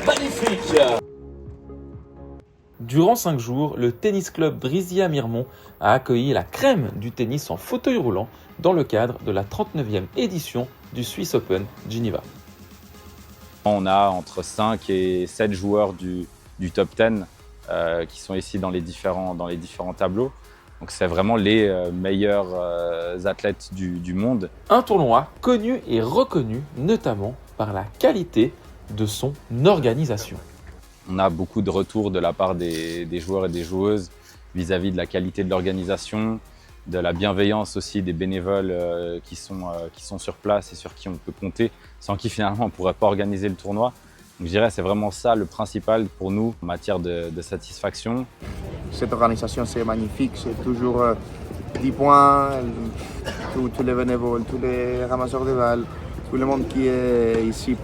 Magnifique! Durant 5 jours, le tennis club Brizia-Mirmont a accueilli la crème du tennis en fauteuil roulant dans le cadre de la 39e édition du Swiss Open Geneva. On a entre 5 et 7 joueurs du top 10 qui sont ici dans les différents tableaux. Donc c'est vraiment les meilleurs athlètes du monde. Un tournoi connu et reconnu notamment par la qualité de son organisation. On a beaucoup de retours de la part des joueurs et des joueuses vis-à-vis de la qualité de l'organisation, de la bienveillance aussi des bénévoles qui sont sur place et sur qui on peut compter, sans qui finalement on ne pourrait pas organiser le tournoi. Donc je dirais que c'est vraiment ça le principal pour nous en matière de satisfaction. Cette organisation, c'est magnifique, c'est toujours 10 points, tous les bénévoles, tous les ramasseurs de balles, tout le monde qui est ici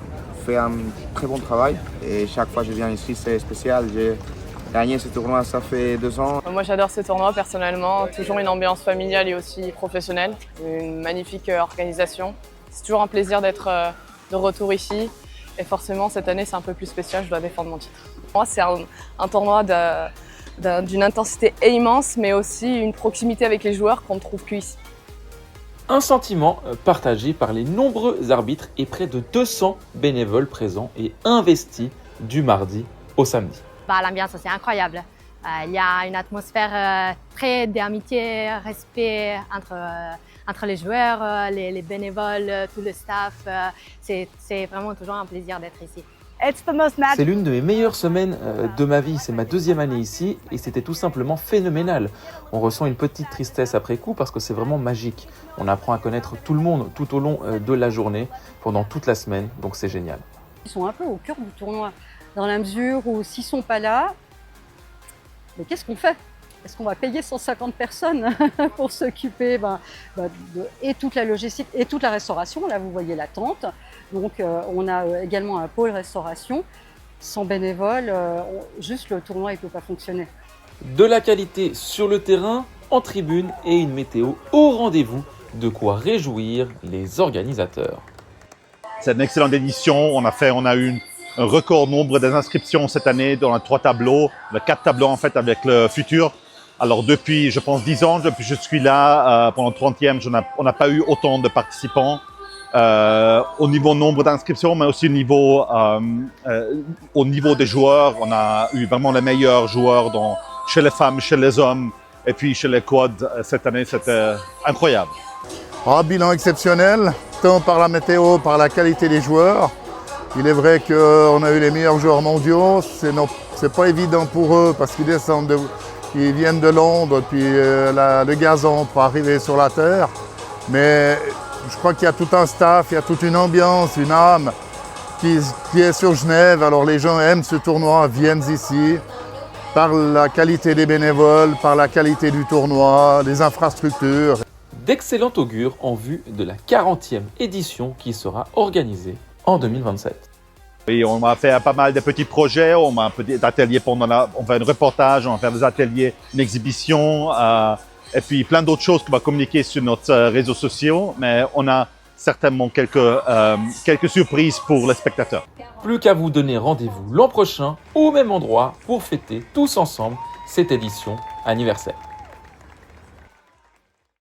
fait un très bon travail. Et chaque fois que je viens ici, c'est spécial. J'ai gagné ce tournoi, ça fait 2 ans. Moi, j'adore ce tournoi personnellement, toujours une ambiance familiale et aussi professionnelle, une magnifique organisation. C'est toujours un plaisir d'être de retour ici. Et forcément, cette année, c'est un peu plus spécial, je dois défendre mon titre. Moi, c'est un tournoi d'une intensité immense, mais aussi une proximité avec les joueurs qu'on ne trouve plus ici. Un sentiment partagé par les nombreux arbitres et près de 200 bénévoles présents et investis du mardi au samedi. L'ambiance, c'est incroyable. Il y a une atmosphère très d'amitié, respect entre les joueurs, les bénévoles, tout le staff. C'est vraiment toujours un plaisir d'être ici. C'est l'une de mes meilleures semaines de ma vie. C'est ma 2e année ici et c'était tout simplement phénoménal. On ressent une petite tristesse après coup parce que c'est vraiment magique. On apprend à connaître tout le monde tout au long de la journée, pendant toute la semaine, donc c'est génial. Ils sont un peu au cœur du tournoi, dans la mesure où s'ils ne sont pas là, mais qu'est-ce qu'on fait? Est-ce qu'on va payer 150 personnes pour s'occuper et toute la logistique et toute la restauration? Là, vous voyez la tente. Donc, on a également un pôle restauration. Sans bénévoles, juste le tournoi ne peut pas fonctionner. De la qualité sur le terrain, en tribune et une météo au rendez-vous. De quoi réjouir les organisateurs. C'est une excellente édition. On a eu un record nombre d'inscriptions cette année dans les 3 tableaux, les 4 tableaux en fait avec le futur. Alors depuis, je pense, 10 ans, depuis que je suis là, pendant le 30e, on n'a pas eu autant de participants au niveau nombre d'inscriptions, mais aussi au niveau des joueurs. On a eu vraiment les meilleurs joueurs chez les femmes, chez les hommes et puis chez les quads. Cette année, c'était incroyable. Bilan exceptionnel, tant par la météo, par la qualité des joueurs. Il est vrai qu'on a eu les meilleurs joueurs mondiaux. C'est pas évident pour eux parce qu'ils descendent ils viennent de Londres, puis le gazon pour arriver sur la terre. Mais je crois qu'il y a tout un staff, il y a toute une ambiance, une âme qui est sur Genève. Alors les gens aiment ce tournoi, viennent ici par la qualité des bénévoles, par la qualité du tournoi, des infrastructures. D'excellent augure en vue de la 40e édition qui sera organisée en 2027. Et on a fait pas mal de petits projets, on a un petit atelier on fait un reportage, on va faire des ateliers, une exhibition, et puis plein d'autres choses qu'on va communiquer sur notre réseaux sociaux, mais on a certainement quelques surprises pour les spectateurs. Plus qu'à vous donner rendez-vous l'an prochain au même endroit pour fêter tous ensemble cette édition anniversaire.